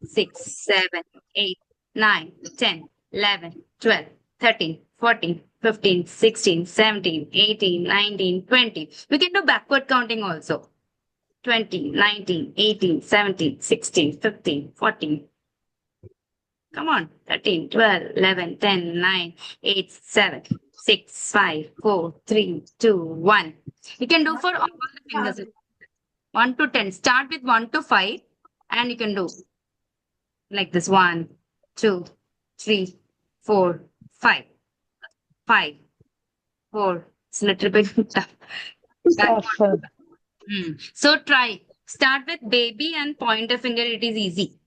6, 7, 8, 9, 10, 11, 12, 13, 14, 15, 16, 17, 18, 19, 20. We can do backward counting also. 20, 19, 18, 17, 16, 15, 14. Come on. 13, 12, 11, 10, 9, 8, 7, 6, 5, 4, 3, 2, 1. You can do for all the fingers. 1 to 10. Start with 1 to 5 and you can do like this. 1, 2, 3, 4, 5. 5, 4. It's a little bit tough. Tough. So try. Start with baby and pointer finger. It is easy.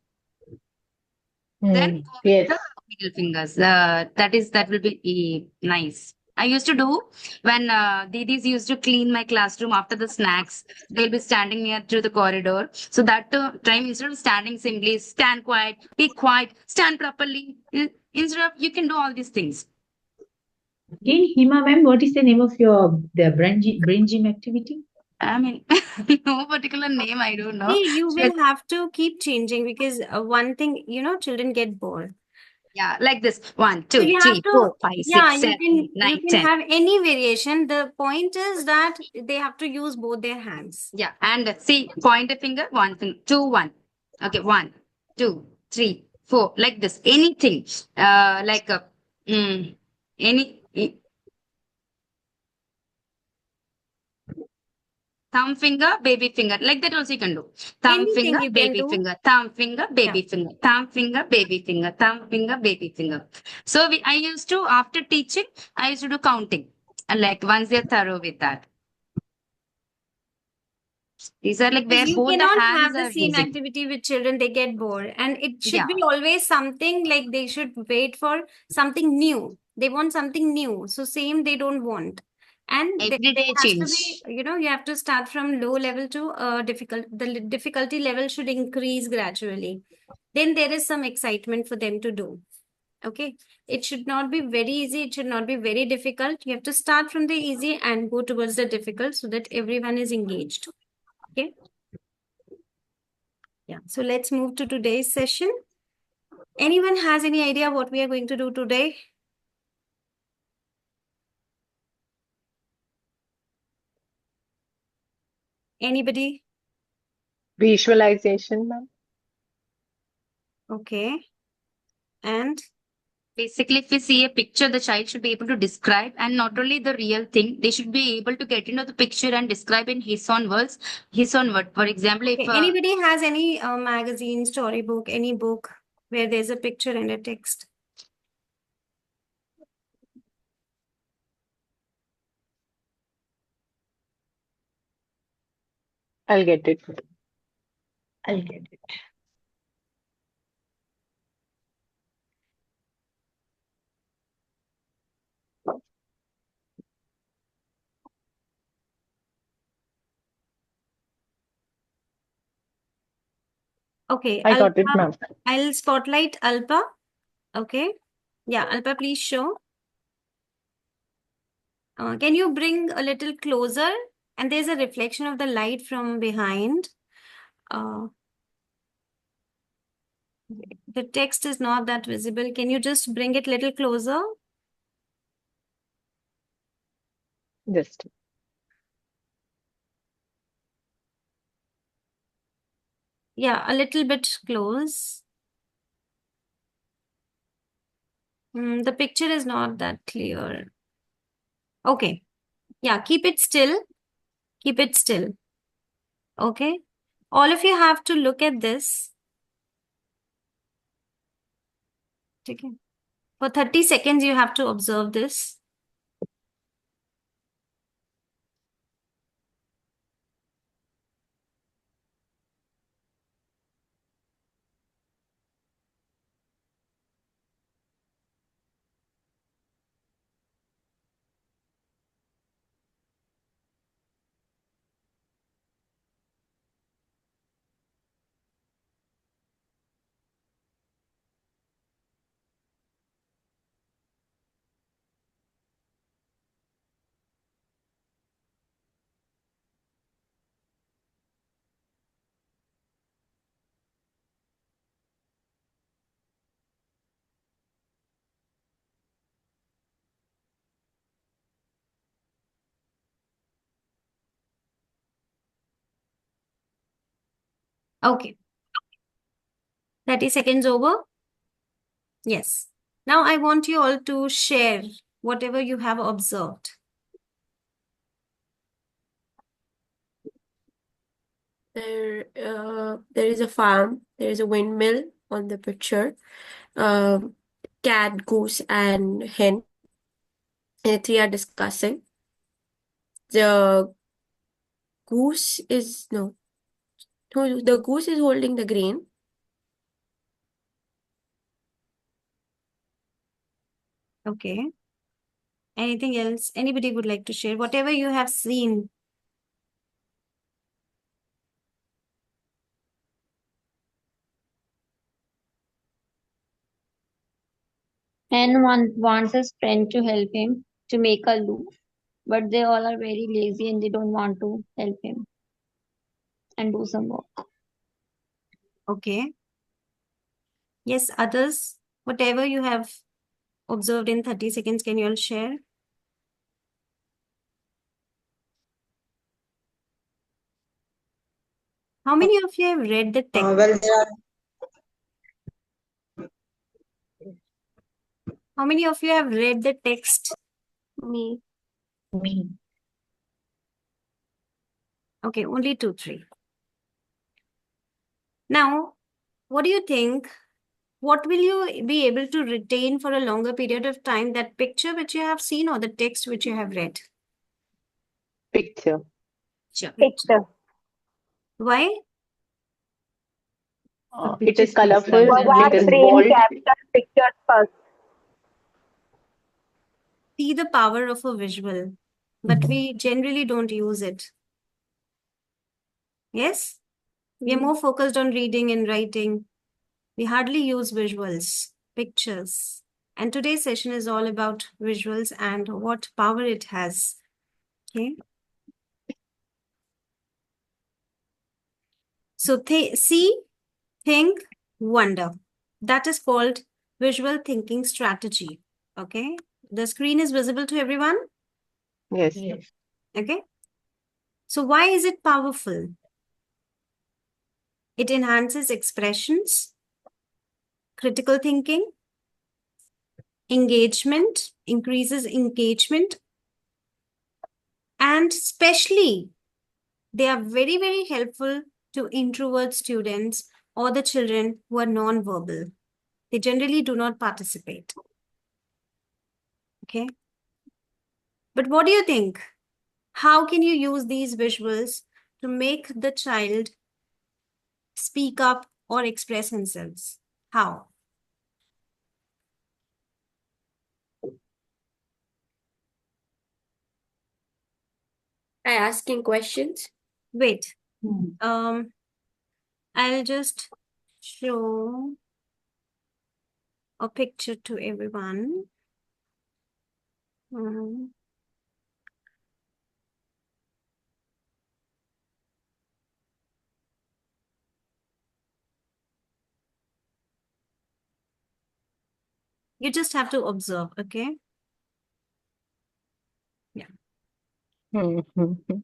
Then go with Yes. the middle fingers. That will be nice. I used to do when Didis used to clean my classroom after the snacks. They'll be standing near to the corridor. So that time instead of standing simply, stand quiet, be quiet, stand properly. Instead of you can do all these things. Okay, Hima ma'am, what is the name of your the brain gym activity? I mean, no particular name. I don't know. See, you will have to keep changing because one thing, children get bored. Yeah, like this. 1, So 2, you have 3, to, 4, 5, yeah, 6, 7, 8, you 9, can 10. have any variation. The point is that they have to use both their hands. Yeah, and see, point a finger, one finger, 2, 1. Okay, 1, 2, 3, 4, like this. Anything, like any thumb finger, baby finger, like that also you can do. Thumb Anything finger, you can baby do. finger, thumb finger, Yeah. baby finger, thumb finger, baby finger, thumb finger, baby finger. So I used to, after teaching, I used to do counting, and like once they're thorough with that. These are like Because where you both the cannot hands have the are same using. activity with children, they get bored. And it should Yeah, be always something like they should wait for something new. They want something new. So same they don't want. And there everyday has to change. be, you have to start from low level to difficult. The difficulty level should increase gradually. Then there is some excitement for them to do. Okay. It should not be very easy. It should not be very difficult. You have to start from the easy and go towards the difficult so that everyone is engaged. Okay. Yeah. So let's move to today's session. Anyone has any idea what we are going to do today? Anybody? Visualization, ma'am. Okay. And Basically, if we see a picture, the child should be able to describe, and not only the real thing, they should be able to get into the picture and describe in his own words, his own word. For example, if okay, anybody has any magazine, storybook, any book where there's a picture and a text? I'll get it. I'll get it. Okay, I got it, Alpa, ma'am. I'll spotlight Alpa. Okay. Yeah, Alpa, please show. Can you bring a little closer? And there's a reflection of the light from behind. Uh, the text is not that visible. Can you just bring it a little closer? Just Yeah, a little bit close. The picture is not that clear. Okay. Yeah, keep it still. Keep it still. Okay. All of you have to look at this. Okay. For 30 seconds, you have to observe this. Okay. 30 seconds over? Yes. Now I want you all to share whatever you have observed. There is a farm. There is a windmill on the picture. Cat, goose, and hen. And the three are discussing. The goose is no, the goose is holding the grain. Okay. Anything else? Anybody would like to share? Whatever you have seen. And one wants his friend to help him to make a loop, but they all are very lazy and they don't want to help him and do some work. Okay. Yes, others, whatever you have observed in 30 seconds, can you all share? How many of you have read the text? Well, there are How many of you have read the text? Me. Me. Okay, only 2, 3. Now, what do you think? What will you be able to retain for a longer period of time? That picture which you have seen or the text which you have read? picture. Sure. Picture. Why? The It is picture speaks colorful. louder Because than our It is words. brain bold. captures pictures first. See the power of a visual, but we generally don't use it. Yes? We are more focused on reading and writing. We hardly use visuals, pictures. And today's session is all about visuals and what power it has. Okay. So see, think, wonder. That is called visual thinking strategy. Okay. The screen is visible to everyone. Yes. Yes. Okay. So why is it powerful? It enhances expressions, critical thinking, engagement, increases engagement, and especially they are very, very helpful to introvert students or the children who are non-verbal. They generally do not participate. Okay. But what do you think? How can you use these visuals to make the child speak up or express themselves? How? By asking questions. Wait. Hmm. I'll just show a picture to everyone. Mhm. You just have to observe, okay? Yeah. Mhm.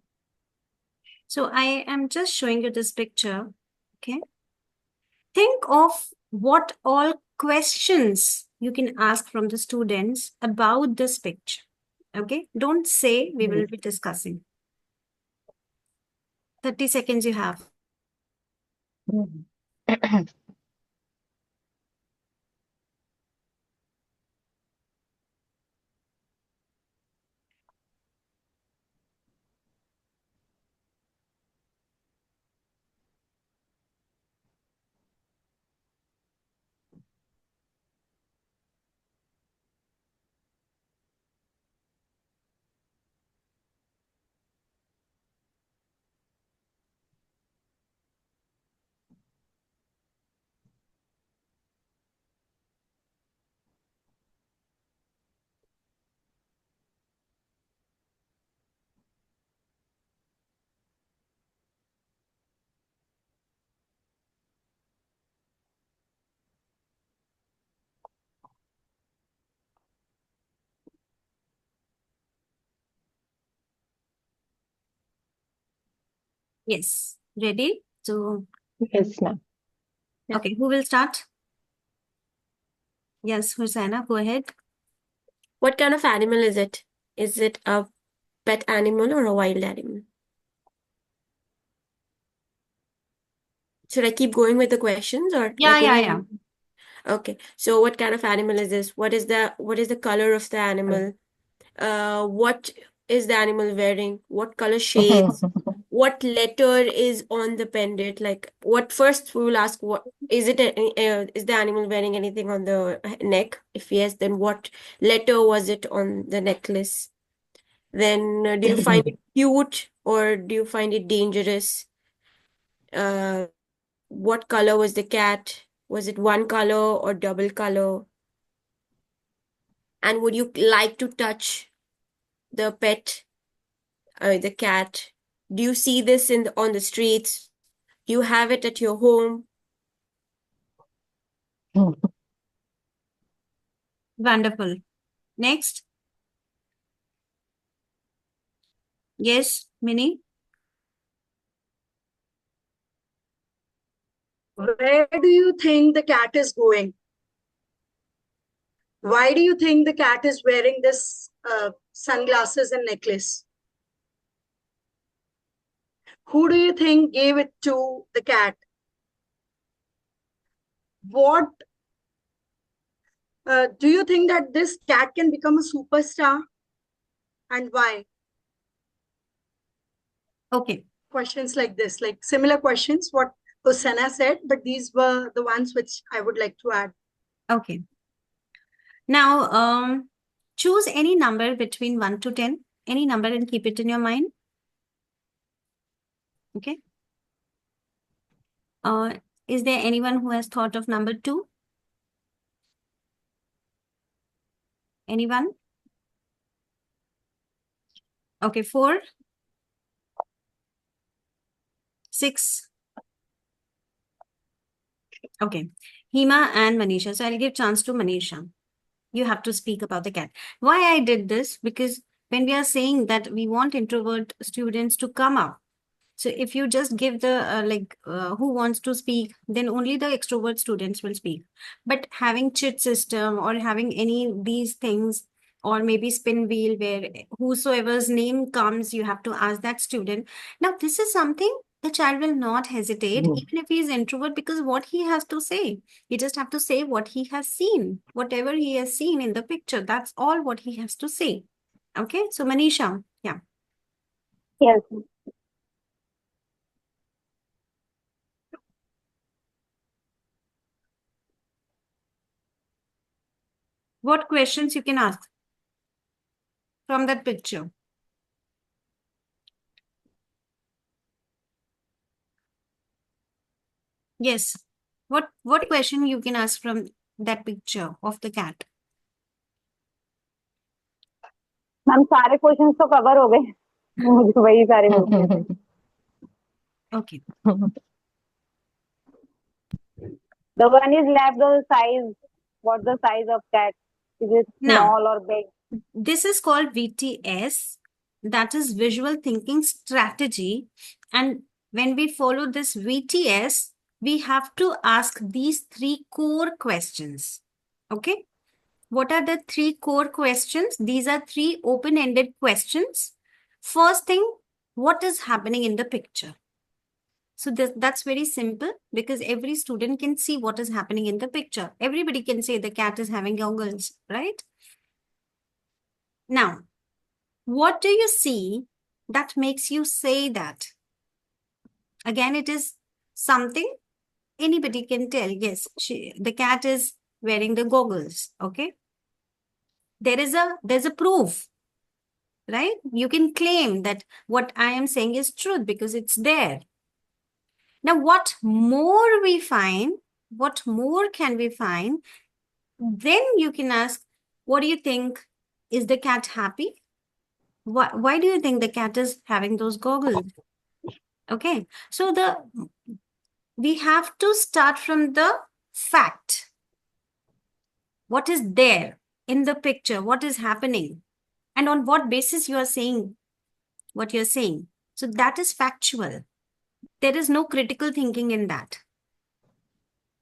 So I am just showing you this picture, okay? Think of what all questions you can ask from the students about this picture, okay? Don't say, we will be discussing. 30 seconds you have. Mhm. Yes, ready? So Yes, ma'am. Yeah. Okay, who will start? Yes, Hosanna, go ahead. What kind of animal is it? Is it a pet animal or a wild animal? Should I keep going with the questions or Yeah, like yeah, only? yeah. Okay. So what kind of animal is this? What is the color of the animal? What is the animal wearing? What color shades? What letter is on the pendant? Like what first we will ask what is it is the animal wearing anything on the neck? If yes, then what letter was it on the necklace? Then do you find it cute or do you find it dangerous? Uh, what color was the cat? Was it one color or double color? And would you like to touch the pet, the cat? Do you see this on the streets? Do you have it at your home? Wonderful. Next. Yes, Minnie. Where do you think the cat is going? Why do you think the cat is wearing this sunglasses and necklace? Who do you think gave it to the cat? What do you think that this cat can become a superstar? And why? Okay. Questions like this, like similar questions, what Hosanna said, but these were the ones which I would like to add. Okay. Now, choose any number between 1 to 10, any number and keep it in your mind. Okay. Is there anyone who has thought of number 2? Anyone? Okay, 4, 6. Okay. Hima and Manisha. So I'll give chance to Manisha. You have to speak about the cat. Why I did this? Because when we are saying that we want introvert students to come up, so if you just give the who wants to speak, then only the extrovert students will speak. But having chit system or having any these things, or maybe spin wheel where whosoever's name comes, you have to ask that student. Now, this is something the child will not hesitate, even if he is introvert, because what he has to say, he just have to say what he has seen, whatever he has seen in the picture. That's all what he has to say. Okay, so Manisha, yeah. Yes. What questions you can ask from that picture? Yes. What question you can ask from that picture of the cat? Ma'am सारे questions तो cover हो गए मुझे वही सारे पूछने थे Okay. The one is left, the size. What's the size of cat? Is it Now, small or big? this is called VTS. That is visual thinking strategy. And when we follow this VTS, we have to ask these 3 core questions. Okay. What are the 3 core questions? These are 3 open-ended questions. First thing, what is happening in the picture? So that's very simple because every student can see what is happening in the picture. Everybody can say the cat is having goggles, right? Now, what do you see that makes you say that? Again, it is something anybody can tell. Yes, the cat is wearing the goggles. Okay. There's a proof, right? You can claim that what I am saying is truth because it's there. Now, what more we find, what more can we find? Then you can ask, what do you think? Is the cat happy? Why do you think the cat is having those goggles? Okay, so we have to start from the fact. What is there in the picture? What is happening? And on what basis you are saying what you're saying. So that is factual. there is no critical thinking in that.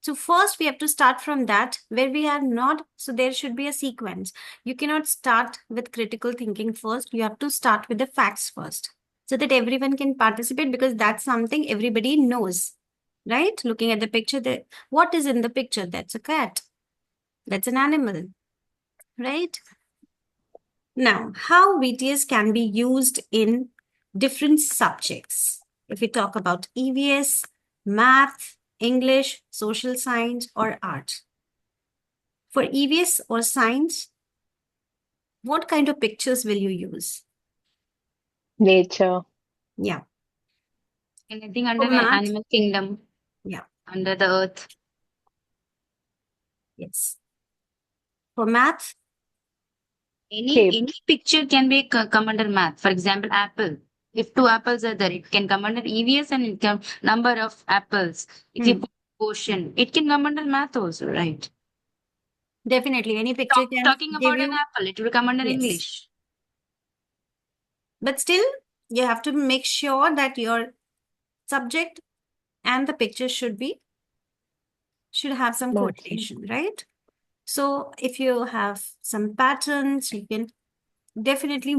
So first we have to start from that where we are not, so there should be a sequence. You cannot start with critical thinking first. You have to start with the facts first so that everyone can participate, because that's something everybody knows, right? Looking at the picture, what is in the picture? That's a cat. That's an animal, right? Now, how VTS can be used in different subjects. If we talk about EVS, math, English, social science, or art. For EVS or science, what kind of pictures will you use? Nature. Yeah. Anything under For the math? animal kingdom, Yeah. under the earth. Yes. For math? Any Shapes. picture can be come under math. For example, apple. If two apples are there, it can come under EVS, and it can number of apples. If you put ocean, it can come under math also, right? Definitely. Any picture can Talking give about an you. apple, it will come under Yes. English. But still, you have to make sure that your subject and the picture should have some Matching. correlation, right? So if you have some patterns, you can definitely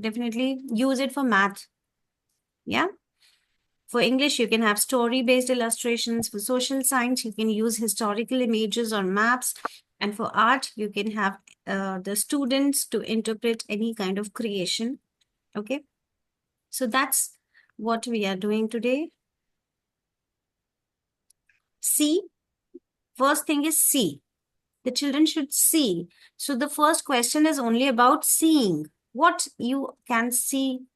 definitely use it for math. Yeah. For English, you can have story-based illustrations. For social science, you can use historical images or maps. And for art, you can have the students to interpret any kind of creation. Okay. So that's what we are doing today. See. First thing is see. The children should see. So the first question is only about seeing. What you can see,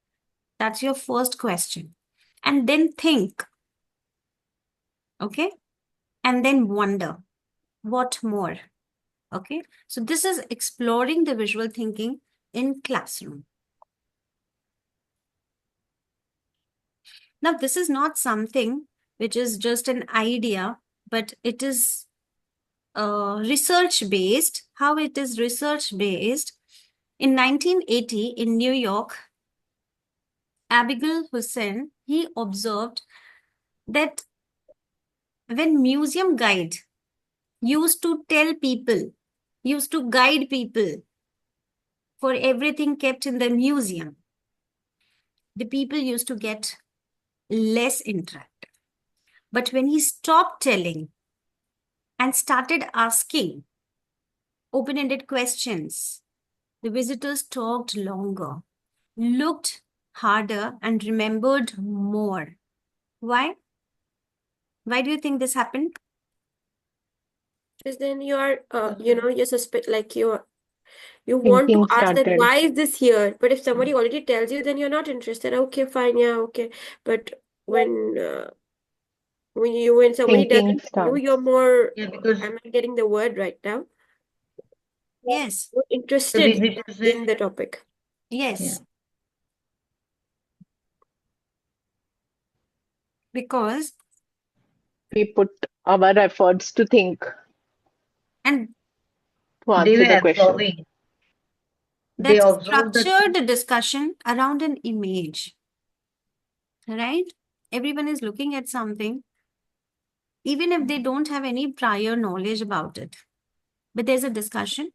that's your first question. And then think. Okay? And then wonder. What more? Okay? So this is exploring the visual thinking in classroom. Now, this is not something which is just an idea, but it is research based. How it is research based? In 1980 in New York, Abigail Hussain, he observed that when museum guide used to guide people for everything kept in the museum, the people used to get less interactive. But when he stopped telling and started asking open-ended questions, the visitors talked longer, looked harder, and remembered more. Why? Why do you think this happened? Because then you are, you suspect, like you want to Thinking ask that started. why is this here? But if somebody already tells you, then you're not interested. Okay, fine, yeah, okay. But when somebody Thinking doesn't tell you, starts. you're more. Yeah, because I'm not getting the word right now. Yes. More the interested visitors in the topic. Yes. Yeah. Because, We put our efforts to think, and to They answer the were question. absorbing. They that's observed the structured the discussion around an image, right? Everyone is looking at something, even if they don't have any prior knowledge about it. But there's a discussion.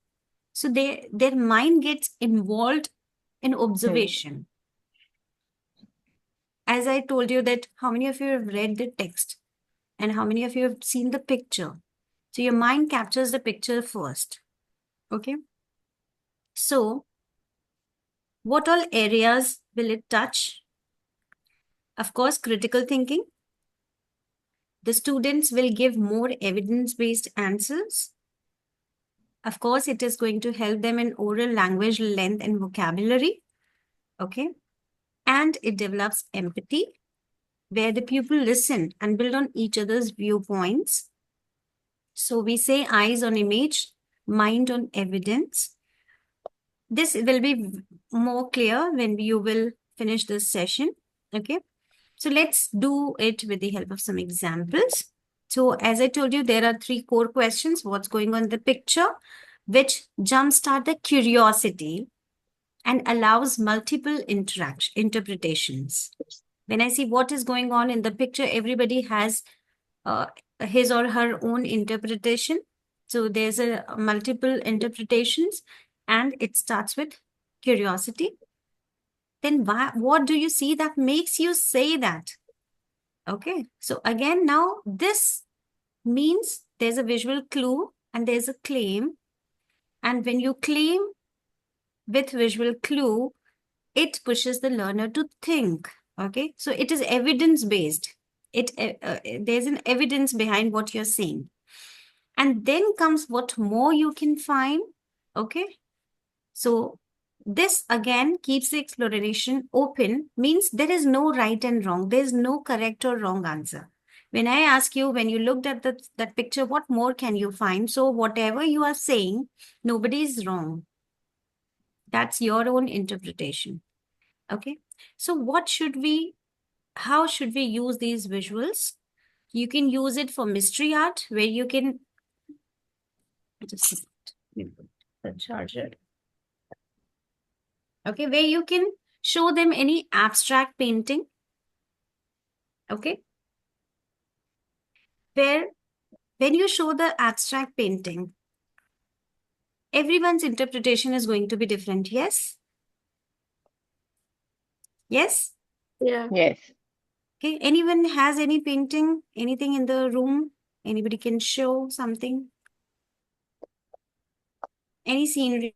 So their mind gets involved in observation. As I told you that how many of you have read the text and how many of you have seen the picture. So your mind captures the picture first. Okay. So what all areas will it touch? Of course, critical thinking. The students will give more evidence-based answers. Of course, it is going to help them in oral language length and vocabulary. Okay. And it develops empathy, where the pupil listen and build on each other's viewpoints. So we say eyes on image, mind on evidence. This will be more clear when you will finish this session. Okay. So let's do it with the help of some examples. So as I told you, there are 3 core questions. What's going on in the picture, which jumpstart the curiosity and allows multiple interpretations. When I see what is going on in the picture, everybody has his or her own interpretation. So there's a multiple interpretations, and it starts with curiosity. Then what do you see that makes you say that? Okay, so again, now this means there's a visual clue and there's a claim. And when you claim with visual clue, it pushes the learner to think. Okay, so it is evidence based. There's an evidence behind what you're saying. And then comes what more you can find. Okay, so this again keeps the exploration open, means there is no right and wrong. There's no correct or wrong answer. When I ask you, when you looked at that picture, what more can you find? So whatever you are saying, nobody is wrong. That's your own interpretation. Okay. So how should we use these visuals? You can use it for mystery art, where you can just put the charger. Okay, where you can show them any abstract painting. Okay. Where when you show the abstract painting, everyone's interpretation is going to be different. Yes? Yes? Yeah. Yes. Okay. Anyone has any painting, anything in the room? Anybody can show something? Any scenery?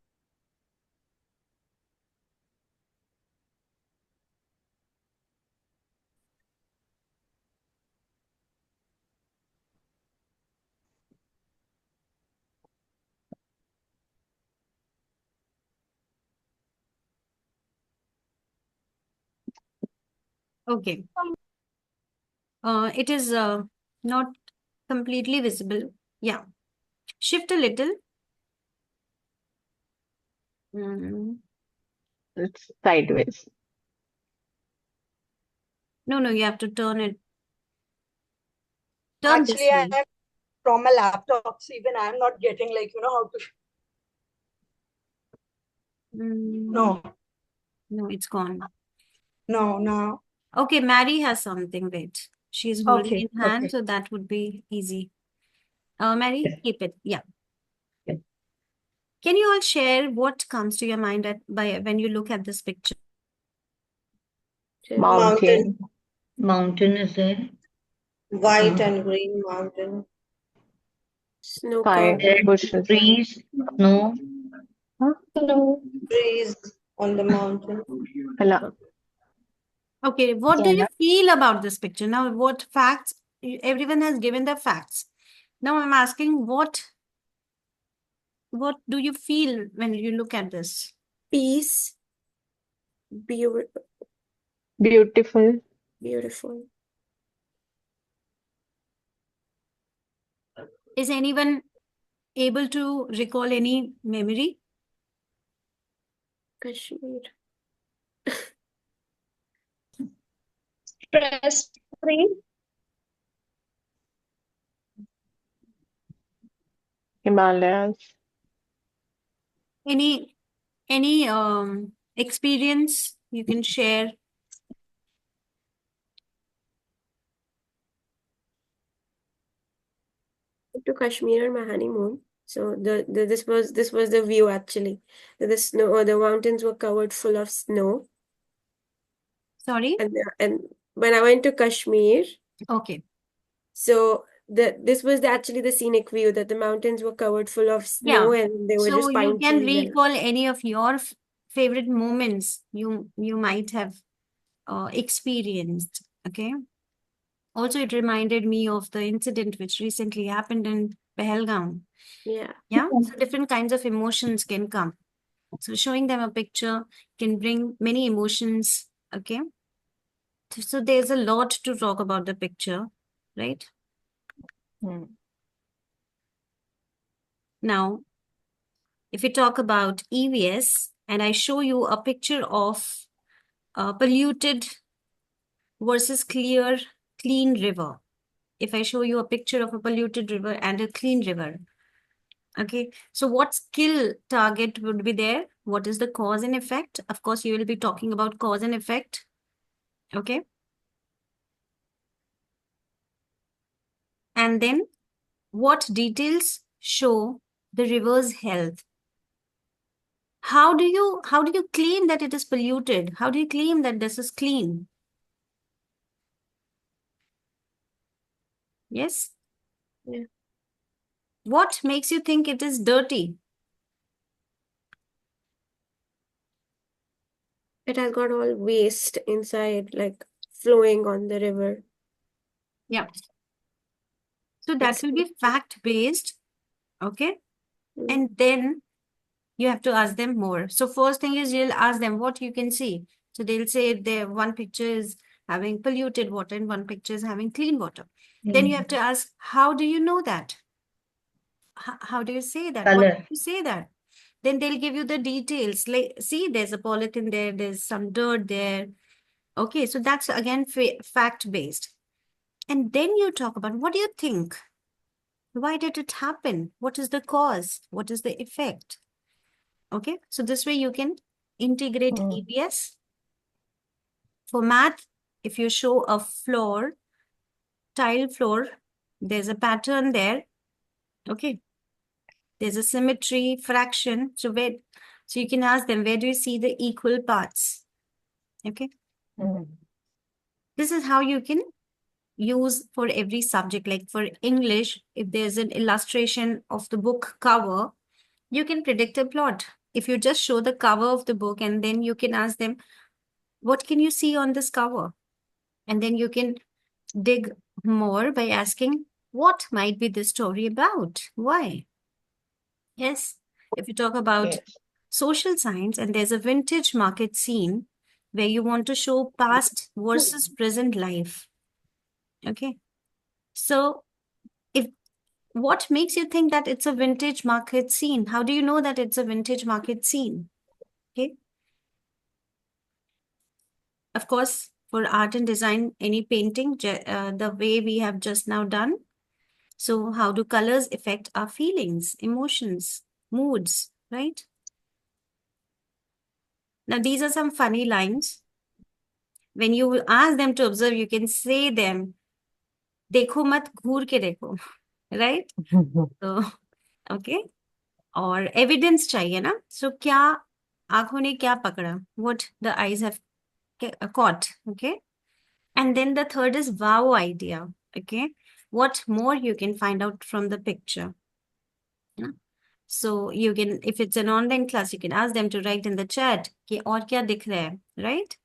Okay. It is not completely visible. Yeah. Shift a little. It's sideways. No, you have to turn it. Turn this Actually, I way. am from a laptop, so even I'm not getting how to. No, No, it's gone. no. Okay, Mary has something. Wait. She's holding Okay, in hand, okay. so that would be easy. Mary, keep it. Yeah. Yes. Can you all share what comes to your mind when you look at this picture? Mountain. Mountain is there. White and green mountain. Snow Sky, covered. bushes. Trees, snow. Hello. Trees on the mountain. Hello. Okay, what do you feel about this picture? Now, what facts? Everyone has given the facts. Now I'm asking what do you feel when you look at this? Peace. Beautiful. Beautiful. Is anyone able to recall any memory? Kashmir. Stress free. Himalayas. Any experience you can share? To Kashmir on my honeymoon. So this was the view actually. The snow or the mountains were covered full of snow. Sorry? And when I went to Kashmir, Okay. so this was actually the scenic view, that the mountains were covered full of snow, Yeah. and there were So just you pine can trees. recall any of your favorite moments you might have experienced. Okay. Also, it reminded me of the incident which recently happened in Pahalgam. Yeah. Yeah. So different kinds of emotions can come. So showing them a picture can bring many emotions. Okay. So there's a lot to talk about the picture, right? Now, if we talk about EVS and I show you a picture of polluted versus clean river. If I show you a picture of a polluted river and a clean river, okay, so what skill target would be there? What is the cause and effect? Of course, you will be talking about cause and effect. Okay. And then what details show the river's health? How do you claim that it is polluted? How do you claim that this is clean? Yes? Yeah. What makes you think it is dirty? It has got all waste inside, like flowing on the river. Yeah. So that will be fact-based, okay? Mm. And then you have to ask them more. So first thing is you'll ask them what you can see. So they'll say their one picture is having polluted water and one picture is having clean water. Then you have to ask, how do you know that? How do you say that? What do Color. you say that? Then they'll give you the details. Like, see, there's a polythene there, there's some dirt there. Okay, so that's again fact-based. And then you talk about what do you think? Why did it happen? What is the cause? What is the effect? Okay, so this way you can integrate EBS. For math, if you show a floor, tile floor, there's a pattern there. Okay, there's a symmetry, fraction. So you can ask them, where do you see the equal parts? Okay, this is how you can use for every subject. Like for English, if there's an illustration of the book cover, you can predict a plot. If you just show the cover of the book and then you can ask them, what can you see on this cover? And then you can dig more by asking, what might be the story about? Why? Yes. If you talk about Yes. social science and there's a vintage market scene where you want to show past versus present life. Okay. So if what makes you think that it's a vintage market scene? How do you know that it's a vintage market scene? Okay. Of course, for art and design, any painting, the way we have just now done. So how do colors affect our feelings, emotions, moods, right? Now, these are some funny lines. When you ask them to observe, you can say them, देखो मत घूर के देखो, right? So, okay. और evidence चाहिए ना? So क्या आंखों ने क्या पकड़ा? What the eyes have caught, okay? And then the third is wow idea, okay? What more you can find out from the picture. Yeah? So you can, if it's an online class, you can ask them to write in the chat, कि और क्या दिख रहा है, right?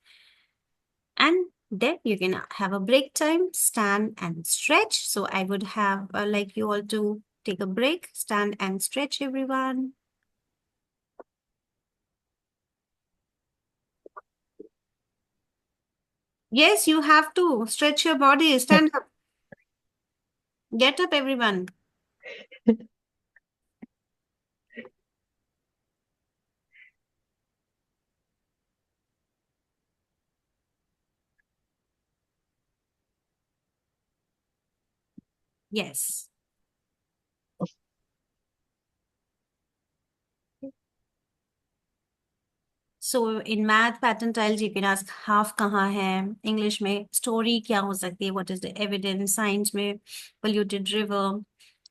And then you can have a break time, stand and stretch. So I would have like you all to take a break, stand and stretch, everyone. Yes, you have to stretch your body, stand up. Get up, everyone. Yes. So in math pattern tiles, you can ask half kahan hai. English mein story kya ho sakti hai? What is the evidence? Science mein polluted river.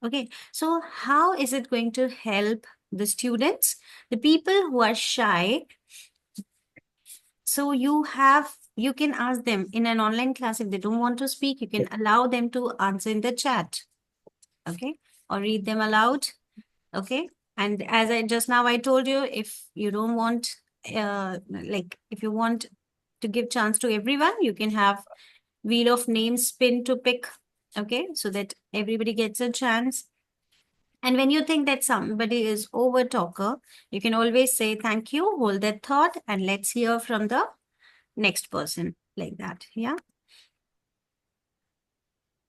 Okay. So how is it going to help the students? The people who are shy. So you can ask them in an online class if they don't want to speak, you can allow them to answer in the chat. Okay. Or read them aloud. Okay. And as I just now I told you, if you don't want, if you want to give chance to everyone, you can have wheel of names spin to pick. Okay. So that everybody gets a chance. And when you think that somebody is over talker, you can always say, thank you, hold that thought, and let's hear from the next person, like that. Yeah.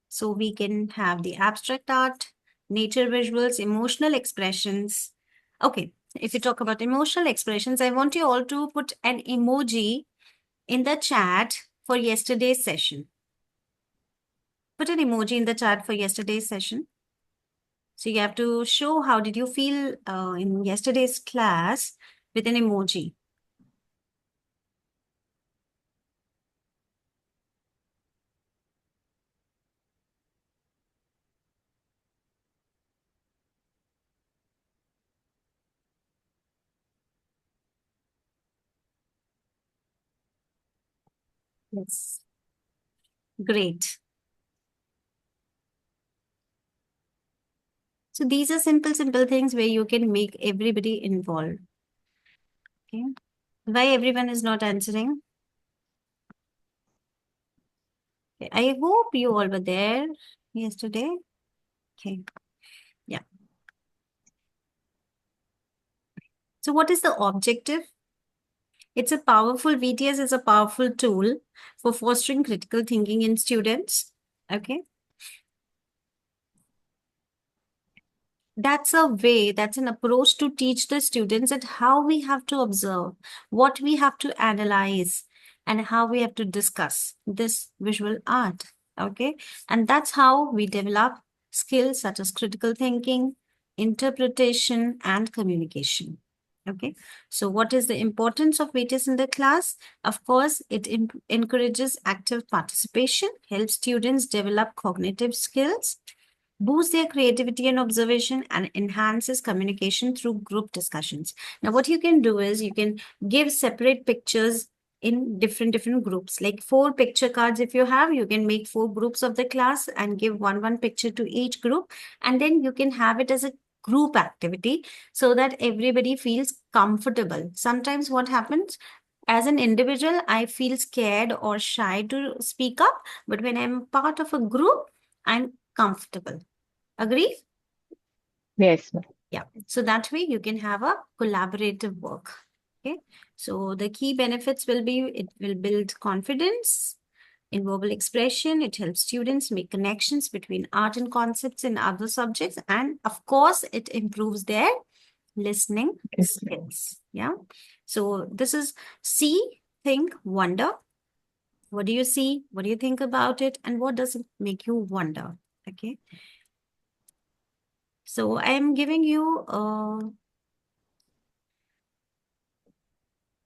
So we can have the abstract art, nature visuals, emotional expressions. Okay. If you talk about emotional expressions, I want you all to put an emoji in the chat for yesterday's session. Put an emoji in the chat for yesterday's session. So you have to show how did you feel in yesterday's class with an emoji. Yes. Great. So these are simple things where you can make everybody involved. Okay. Why everyone is not answering? Okay. I hope you all were there yesterday. Okay. Yeah. So what is the objective? It's a powerful, VTS is a powerful tool for fostering critical thinking in students. Okay. That's a way, that's an approach to teach the students that how we have to observe, what we have to analyze, and how we have to discuss this visual art. Okay. And that's how we develop skills such as critical thinking, interpretation, and communication. Okay. So, what is the importance of VTS in the class? Of course, it encourages active participation, helps students develop cognitive skills, boosts their creativity and observation, and enhances communication through group discussions. Now, what you can do is you can give separate pictures in different groups, like 4 picture cards. If you have, you can make 4 groups of the class and give one picture to each group, and then you can have it as a group activity so that everybody feels comfortable. Sometimes what happens, as an individual, I feel scared or shy to speak up, but when I'm part of a group, I'm comfortable. Agree? Yes, ma'am. Yeah. So that way you can have a collaborative work. Okay. So the key benefits will be it will build confidence in verbal expression. It helps students make connections between art and concepts in other subjects. And of course, it improves their listening Yes. skills. Yeah. So this is see, think, wonder. What do you see? What do you think about it? And what does it make you wonder? Okay. So I am giving you,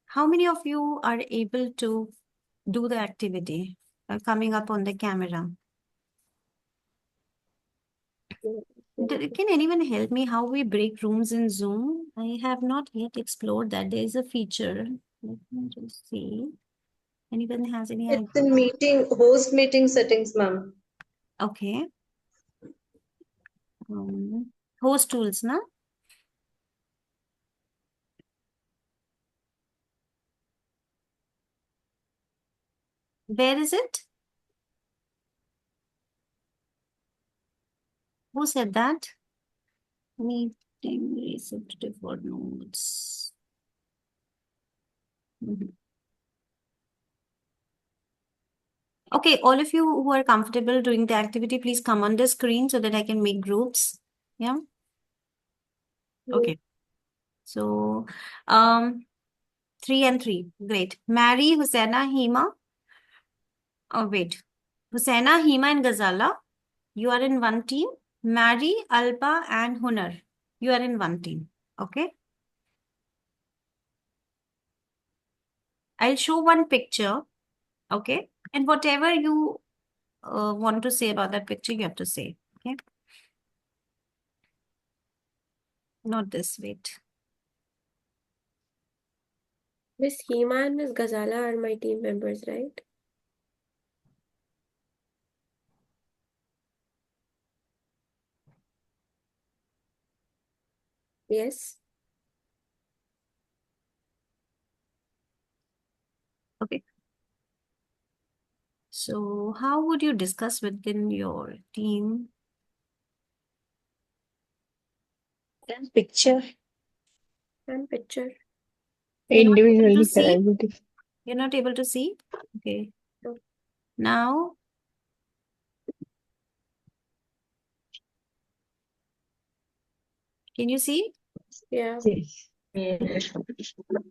how many of you are able to do the activity coming up on the camera? Can anyone help me how we break rooms in Zoom? I have not yet explored that. There is a feature. Let me just see. Anyone has any It's idea? in host meeting settings, ma'am. Okay. Host tools, na? Where is it? Who said that? Meeting receptive for notes. Mhm. Okay, all of you who are comfortable doing the activity, please come on the screen so that I can make groups. Yeah. Okay. So, 3 and 3. Great. Mary, Hussaina, Hima. Oh, wait. Hussaina, Hima, and Ghazala. You are in one team. Mary, Alba, and Hunar. You are in one team. Okay. I'll show one picture. Okay. And whatever you want to say about that picture, you have to say. Okay. Not this. Wait. Miss Hema and Miss Ghazala are my team members, right? Yes. Okay. So, how would you discuss within your team? Picture. And picture. You're not able to Individually, see? everybody. You're not able to see? Okay. No. Now, can you see? Yeah. Yes. Yes.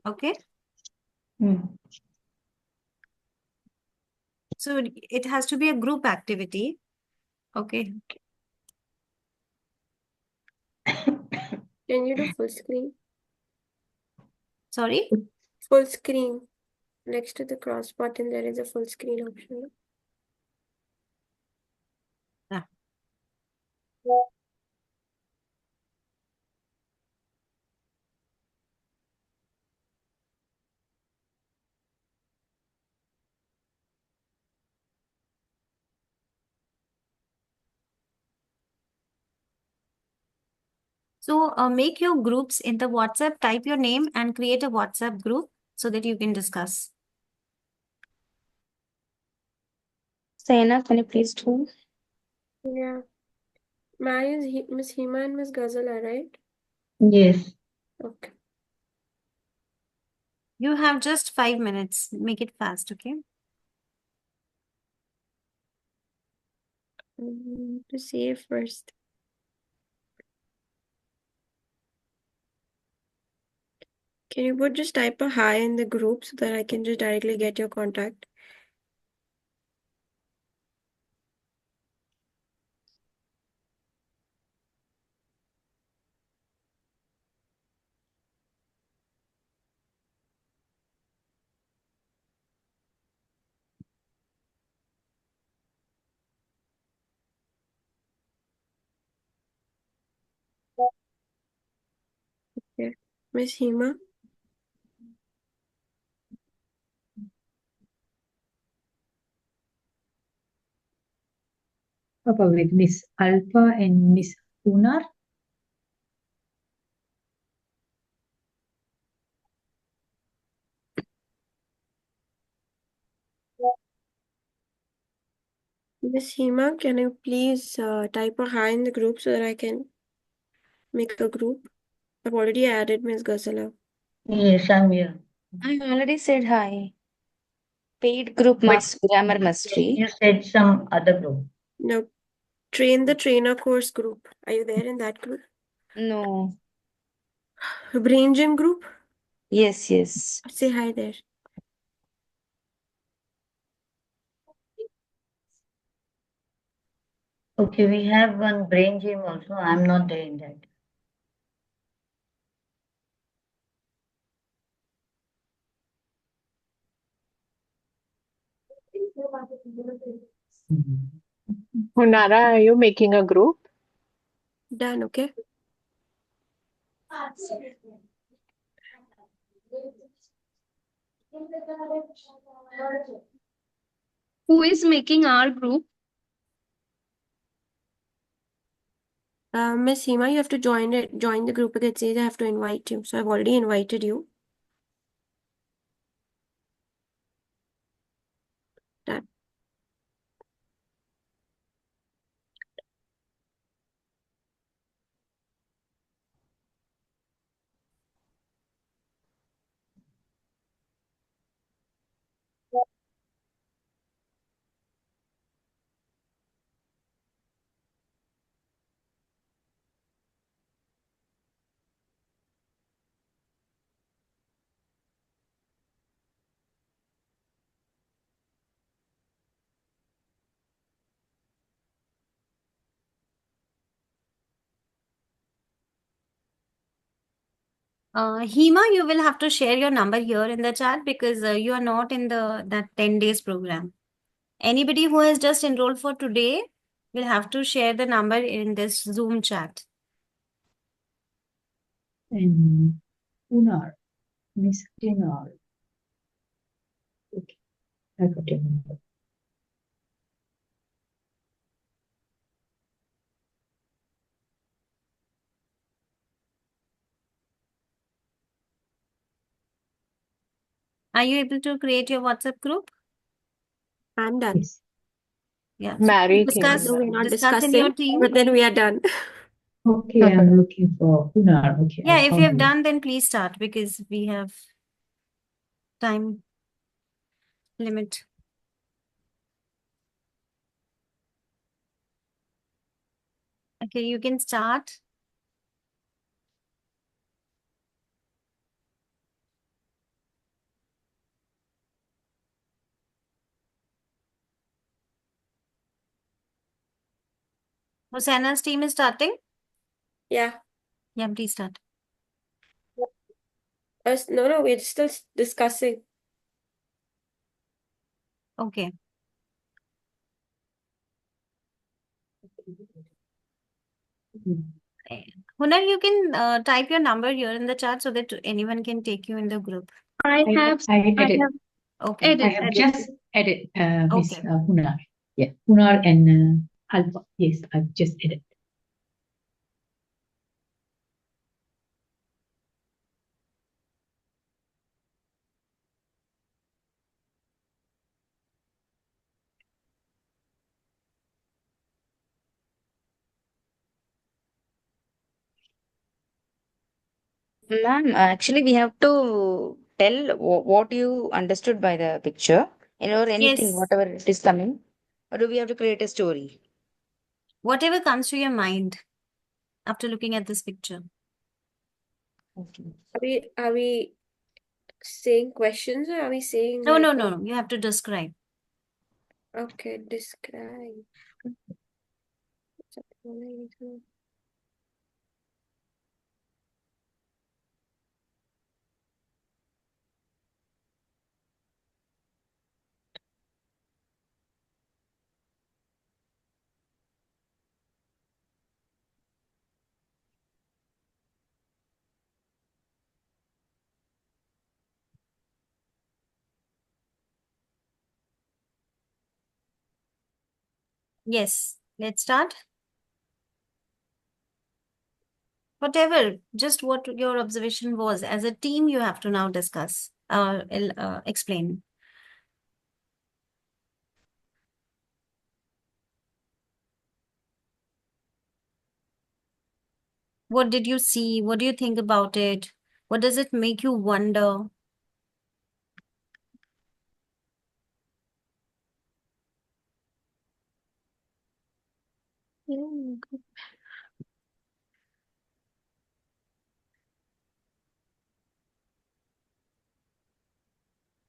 Okay. Mm. So, it has to be a group activity. Okay. Can you do full screen? Sorry? Full screen. Next to the cross button, there is a full screen option. Yeah. So make your groups in the WhatsApp, type your name and create a WhatsApp group so that you can discuss. Saina, can you please do? Yeah. Mine is Miss Hema and Miss Ghazala, right? Yes. Okay. You have just 5 minutes. Make it fast, okay? To save first. Can you just type a hi in the group so that I can just directly get your contact? Okay. Miss Hema. Papa with Miss Alpha and Miss Unar. Miss Hema, can you please type a hi in the group so that I can make a group? I've already added Miss Ghazala. Yes, I'm here. I already said hi. Paid group But grammar mastery. you said some other group. No. Train the Trainer course group. Are you there in that group? No. Brain Gym group? Yes, yes. Say hi there. Okay, we have one brain gym also. I'm not there in that. Hunara, are you making a group? Done, okay? Who is making our group? Miss Hema, you have to join the group because it says I have to invite you. So I've already invited you. Done. Hema, you will have to share your number here in the chat because you are not in that 10 days program. Anybody who has just enrolled for today will have to share the number in this Zoom chat. And Unar, Miss Unar. Okay, I got your number. Are you able to create your WhatsApp group? I'm done. Yes. Yeah. Mary Discuss, came. No, we're not discuss in your discussing, team. but then we are done. Okay, I'm looking for Unar. Okay, Yeah, I if you found have you. done, then please start because we have time limit. Okay, you can start. Hosanna's team is starting. Yeah. Yeah, please start. No, we're still discussing. Okay. Hunar, you can type your number here in the chat so that anyone can take you in the group. I added. Okay. I have just added Miss Okay. Hunar. Yeah, Hunar and Alpha. Yes, I've just added. Ma'am, actually, we have to tell what you understood by the picture, or anything, Yes, whatever it is coming, or do we have to create a story? whatever comes to your mind after looking at this picture. Okay. Are we saying questions or are we saying No, no, like no, no. You have to describe. okay, describe. Yes, let's start. Whatever, just what your observation was. As a team, you have to now discuss, explain. What did you see? What do you think about it? What does it make you wonder?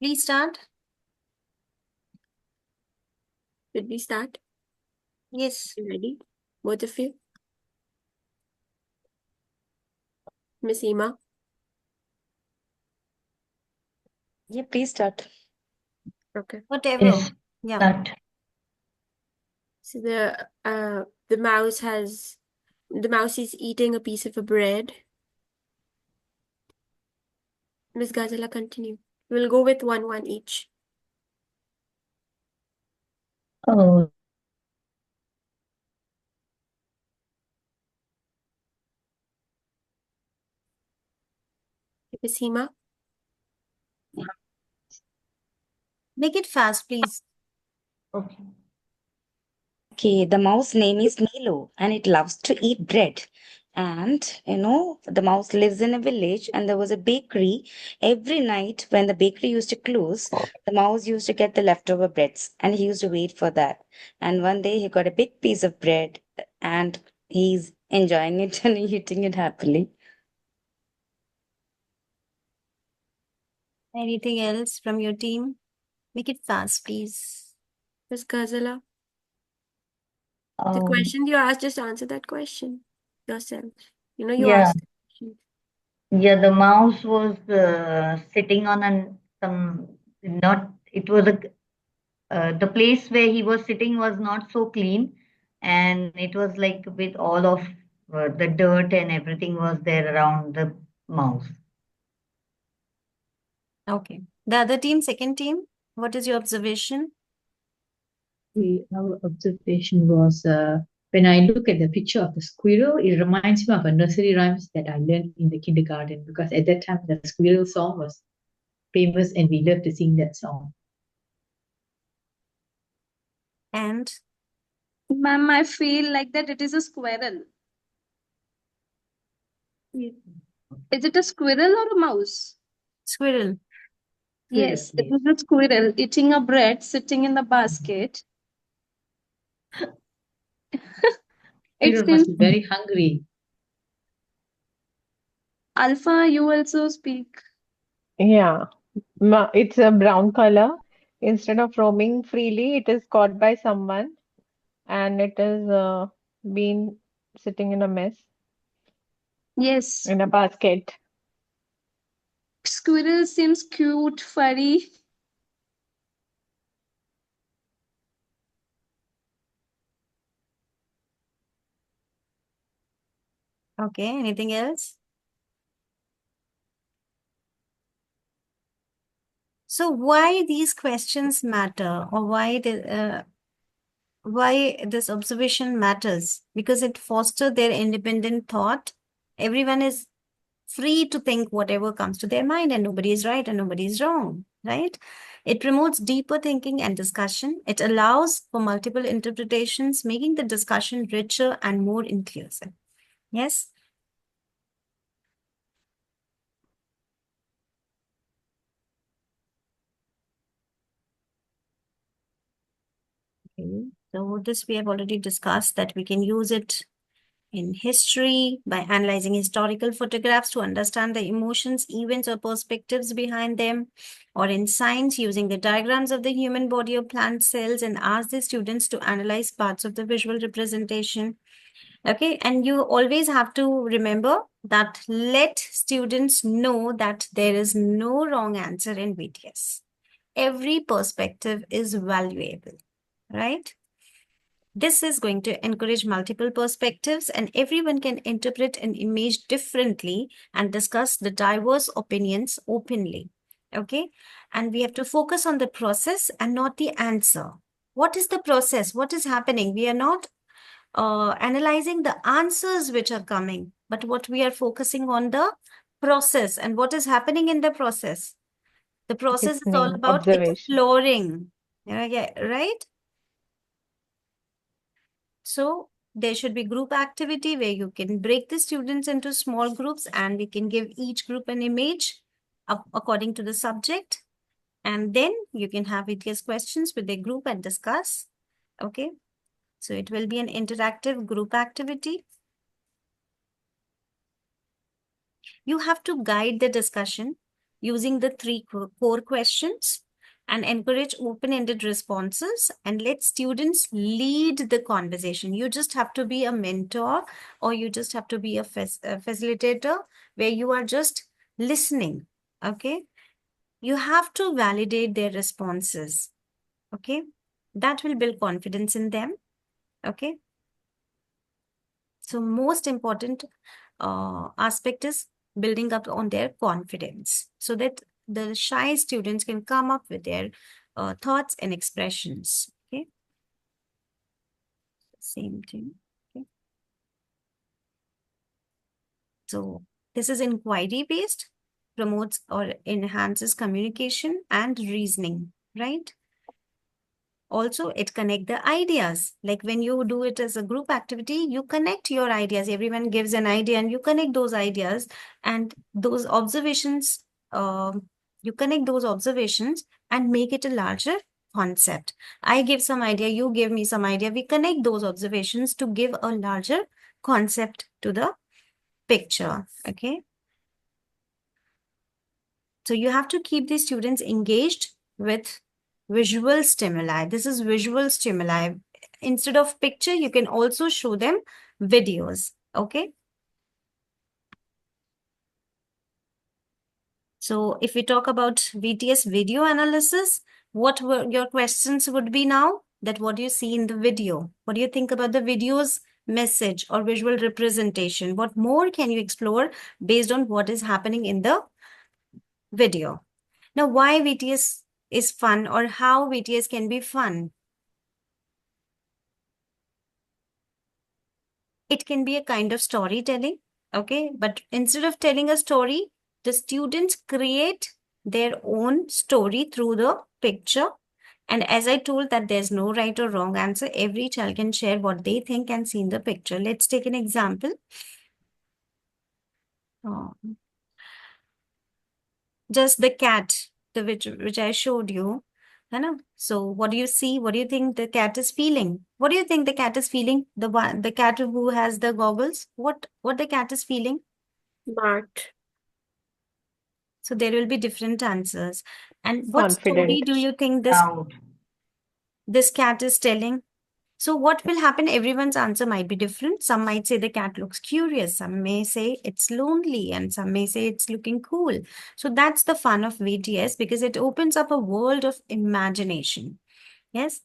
Please start. Should we start? Yes. You ready? Both of you? Miss Ema? Yeah, please start. Okay. Whatever. Yes, Yeah. start. So the mouse is eating a piece of a bread. Miss Gazala, continue. We'll go with one each. Oh, Miss Ema? Make it fast, please. okay. Okay, the mouse name is Milo and it loves to eat bread. And the mouse lives in a village and there was a bakery. Every night when the bakery used to close, the mouse used to get the leftover breads and he used to wait for that. And one day he got a big piece of bread and he's enjoying it and eating it happily. Anything else from your team? Make it fast, please. Miss Gazala? The Um, question you asked, just answer that question yourself. You yeah, asked the question. yeah, the mouse was sitting on not, it was the place where he was sitting was not so clean, and it was like with all of the dirt and everything was there around the mouse. Okay. The other team, second team, what is your observation? Our observation was when I look at the picture of the squirrel, it reminds me of a nursery rhymes that I learned in the kindergarten because at that time the squirrel song was famous and we loved to sing that song. And Ma'am, I feel like that it is a squirrel. Is it a squirrel or a mouse? squirrel. Yes, it Yes. is a squirrel eating a bread sitting in the basket. It Squirrel seems, must be very hungry. Alpha, you also speak. Yeah, it's a brown color. Instead of roaming freely, it is caught by someone and it is been sitting in a mess Yes, in a basket. squirrel seems cute, furry. Okay. Anything else? So why these questions matter, or why this observation matters? Because it fosters their independent thought. Everyone is free to think whatever comes to their mind, and nobody is right and nobody is wrong, right? It promotes deeper thinking and discussion. It allows for multiple interpretations, making the discussion richer and more inclusive. Yes? Okay. So this we have already discussed that we can use it in history by analyzing historical photographs to understand the emotions, events, or perspectives behind them, or in science using the diagrams of the human body or plant cells and ask the students to analyze parts of the visual representation. Okay, and you always have to remember that let students know that there is no wrong answer in VTS. Every perspective is valuable, right? This is going to encourage multiple perspectives, and everyone can interpret an image differently and discuss the diverse opinions openly. Okay, and we have to focus on the process and not the answer. What is the process? What is happening? We are not analyzing the answers which are coming, but what we are focusing on the process and what is happening in the process. The process is all Listening, about observation. exploring. Yeah, right? So there should be group activity where you can break the students into small groups and we can give each group an image according to the subject. And then you can have VTS questions with the group and discuss. Okay. So it will be an interactive group activity. You have to guide the discussion using the three core questions and encourage open-ended responses and let students lead the conversation. You just have to be a mentor or you just have to be a facilitator where you are just listening, okay? You have to validate their responses, okay? That will build confidence in them, okay? So most important aspect is building up on their confidence so that the shy students can come up with their thoughts and expressions. Okay. Same thing. Okay. So this is inquiry based, promotes or enhances communication and reasoning, right? Also, it connect the ideas. Like when you do it as a group activity, you connect your ideas. Everyone gives an idea and you connect those ideas and those observations, you connect those observations and make it a larger concept. I give some idea, you give me some idea. We connect those observations to give a larger concept to the picture. Okay. So you have to keep the students engaged with visual stimuli. This is visual stimuli. Instead of picture, you can also show them videos. Okay. So if we talk about VTS video analysis, what were your questions would be now? That what do you see in the video? What do you think about the video's message or visual representation? What more can you explore based on what is happening in the video? Now, why VTS is fun or how VTS can be fun? It can be a kind of storytelling, okay? But instead of telling a story, the students create their own story through the picture. And as I told that there's no right or wrong answer, every child can share what they think and see in the picture. Let's take an example. Just the cat, which I showed you. So what do you see? What do you think the cat is feeling? What do you think the cat is feeling? The cat who has the goggles. What the cat is feeling? Smart. So there will be different answers. And what story Confident. do you think Proud. this cat is telling? So what will happen? Everyone's answer might be different. Some might say the cat looks curious. Some may say it's lonely and some may say it's looking cool. So that's the fun of VTS because it opens up a world of imagination. Yes.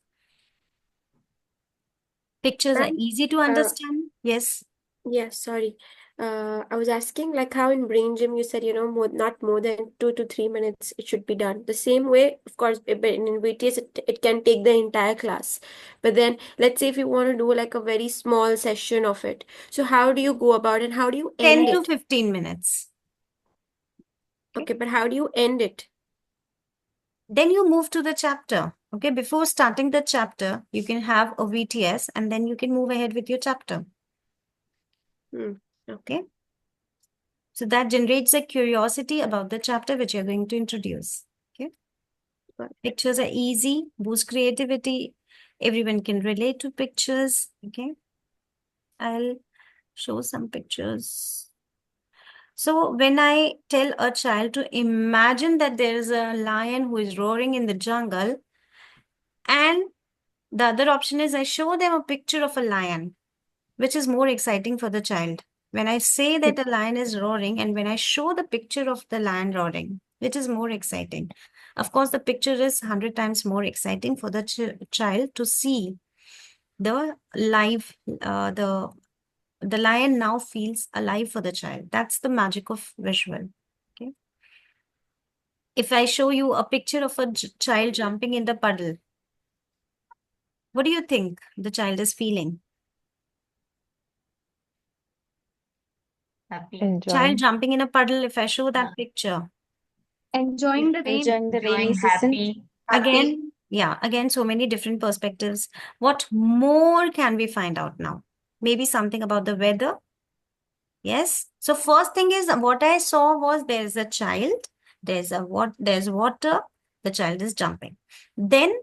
Pictures are Ma'am, easy to understand. Yes. yes, sorry. I was asking like how in brain gym you said, not more than 2 to 3 minutes it should be done. The same way, of course, but in VTS it can take the entire class. But then let's say if you want to do like a very small session of it. So how do you go about it? How do you 10 end to it? 15 minutes. Okay, but how do you end it? Then you move to the chapter. Okay. Before starting the chapter, you can have a VTS and then you can move ahead with your chapter. Okay. So that generates a curiosity about the chapter which you're going to introduce. Okay. Got it. Pictures are easy, boost creativity, Everyone can relate to pictures. Okay. I'll show some pictures. So when I tell a child to imagine that there is a lion who is roaring in the jungle, and the other option is I show them a picture of a lion, which is more exciting for the child. When I say that a lion is roaring and when I show the picture of the lion roaring, which is more exciting? Of course, the picture is 100 times more exciting for the child to see the live, the lion now feels alive for the child. That's the magic of visual. Okay. If I show you a picture of a child jumping in the puddle, what do you think the child is feeling? Happy. Child Enjoying. jumping in a puddle, if I show that picture. Enjoying the rain. Enjoying the rainy Enjoying, season. happy. Again, yeah, again, so many different perspectives. What more can we find out now? Maybe something about the weather. Yes. So first thing is what I saw was there's a child, there's water, the child is jumping. Then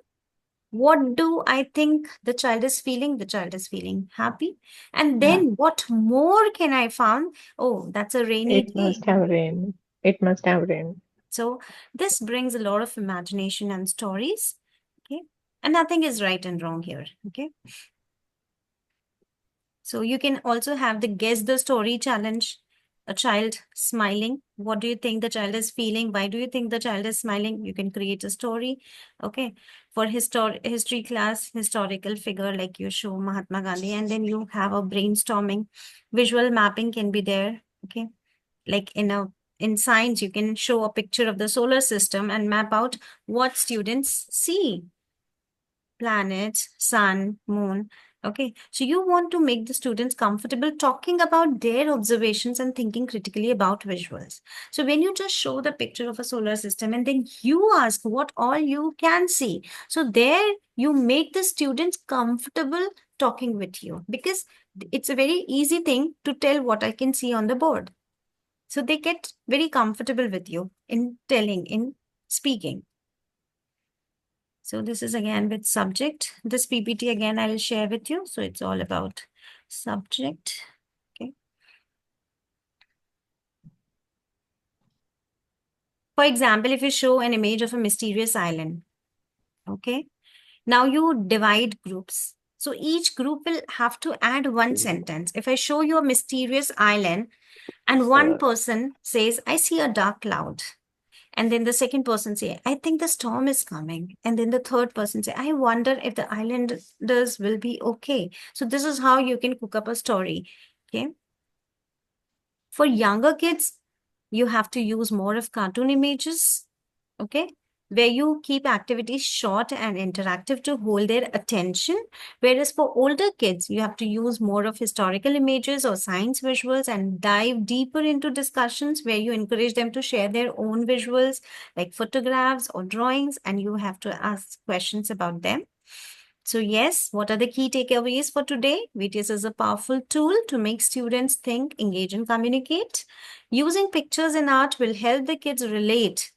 what do I think the child is feeling? The child is feeling happy. And then what more can I find? Oh, that's a rainy It day. must have rain. It must have rain. So this brings a lot of imagination and stories. Okay. And nothing is right and wrong here. Okay. So you can also have the guess the story challenge. A child smiling. What do you think the child is feeling? Why do you think the child is smiling? You can create a story. Okay. For history class, historical figure like you show Mahatma Gandhi, and then you have a brainstorming. Visual mapping can be there. Okay. Like in science, you can show a picture of the solar system and map out what students see. Planets, sun, moon. Okay, so you want to make the students comfortable talking about their observations and thinking critically about visuals. So when you just show the picture of a solar system and then you ask what all you can see, so there you make the students comfortable talking with you, because it's a very easy thing to tell what I can see on the board. So they get very comfortable with you in telling, in speaking. So this is again with subject. This PPT again I will share with you. So it's all about subject. Okay. For example, if you show an image of a mysterious island, okay. Now you divide groups. So each group will have to add one sentence. If I show you a mysterious island and one person says, I see a dark cloud. And then the second person say, I think the storm is coming. And then the third person say, I wonder if the islanders will be okay. So this is how you can cook up a story. Okay. For younger kids, you have to use more of cartoon images. Okay. Where you keep activities short and interactive to hold their attention. Whereas for older kids, you have to use more of historical images or science visuals and dive deeper into discussions where you encourage them to share their own visuals like photographs or drawings, and you have to ask questions about them. So yes, what are the key takeaways for today? VTS is a powerful tool to make students think, engage, and communicate. Using pictures and art will help the kids relate,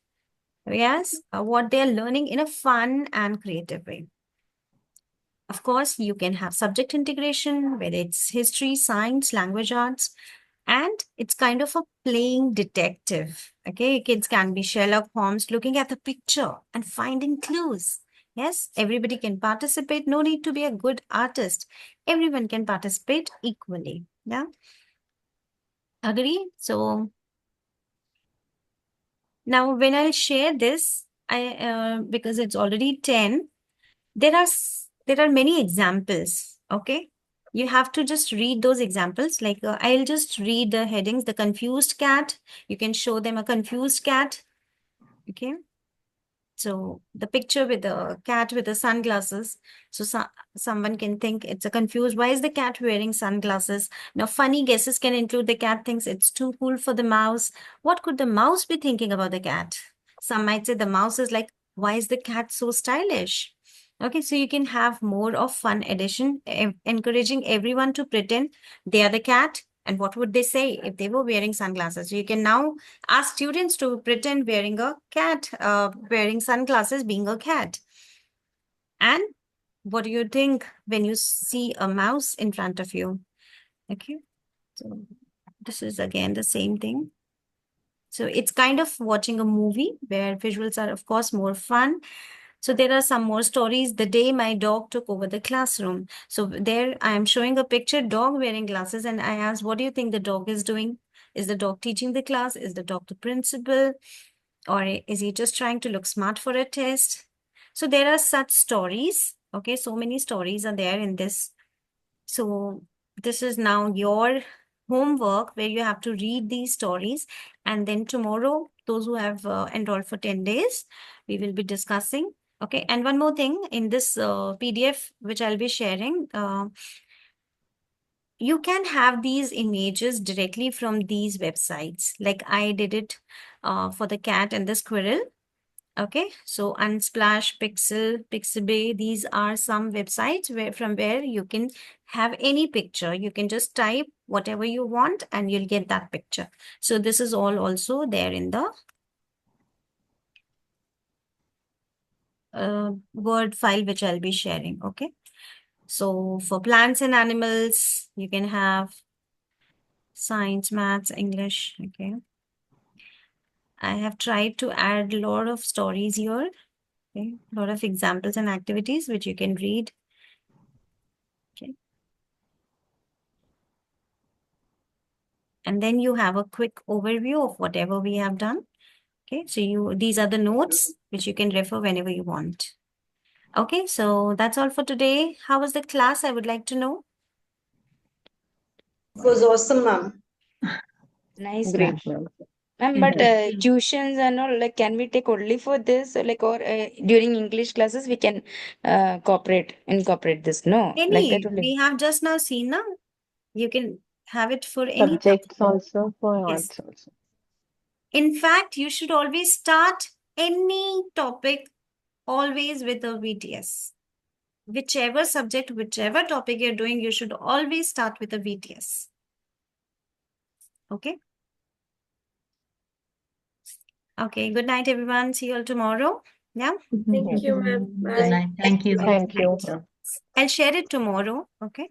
yes, what they're learning in a fun and creative way. Of course, you can have subject integration, whether it's history, science, language arts, and it's kind of a playing detective. Okay, kids can be Sherlock Holmes looking at the picture and finding clues. Yes, everybody can participate. No need to be a good artist. Everyone can participate equally. Yeah. Agree? So now when I share this, because it's already 10, there are many examples. Okay. You have to just read those examples. Like I'll just read the headings. The confused cat. You can show them a confused cat. Okay. So the picture with the cat with the sunglasses. So someone can think it's a confused. Why is the cat wearing sunglasses? Now, funny guesses can include the cat thinks it's too cool for the mouse. What could the mouse be thinking about the cat? Some might say the mouse is like, why is the cat so stylish? Okay, so you can have more of fun addition, encouraging everyone to pretend they are the cat. And what would they say if they were wearing sunglasses? So you can now ask students to pretend wearing a cat, wearing sunglasses, being a cat. And What do you think when you see a mouse in front of you? Okay, so this is again the same thing. So it's kind of watching a movie where visuals are, of course, more fun. So there are some more stories. The day my dog took over the classroom. So there I am showing a picture, dog wearing glasses, and I asked, what do you think the dog is doing? Is the dog teaching the class? Is the dog the principal? Or is he just trying to look smart for a test? So there are such stories. Okay, so many stories are there in this. So this is now your homework where you have to read these stories. And then tomorrow, those who have enrolled for 10 days, we will be discussing. Okay, and one more thing in this PDF, which I'll be sharing, you can have these images directly from these websites. Like I did it for the cat and the squirrel. Okay, so Unsplash, Pixel, Pixabay, these are some websites from where you can have any picture. You can just type whatever you want and you'll get that picture. So this is all also there in the Word file which I'll be sharing. Okay, so for plants and animals, you can have science, maths, English. Okay, I have tried to add a lot of stories here. Okay, a lot of examples and activities which you can read. Okay. And then you have a quick overview of whatever we have done. Okay, so these are the notes which you can refer whenever you want. Okay, so that's all for today. How was the class? I would like to know. It was awesome, ma'am. Nice, ma'am. Great, ma'am. Ma'am, but tuitions and all, like, can we take only for this, or during English classes we can incorporate this? No, like that Any, only. we have just now seen now. You can have it for any topic. Subjects also for Yes. arts also. In fact, you should always start any topic always with a VTS. Whichever subject, whichever topic you're doing, you should always start with a VTS. Okay. Okay. Good night, everyone. See you all tomorrow. Yeah. Thank you, ma'am. Good Bye. night. Thank you. Thank you. I'll share it tomorrow. Okay.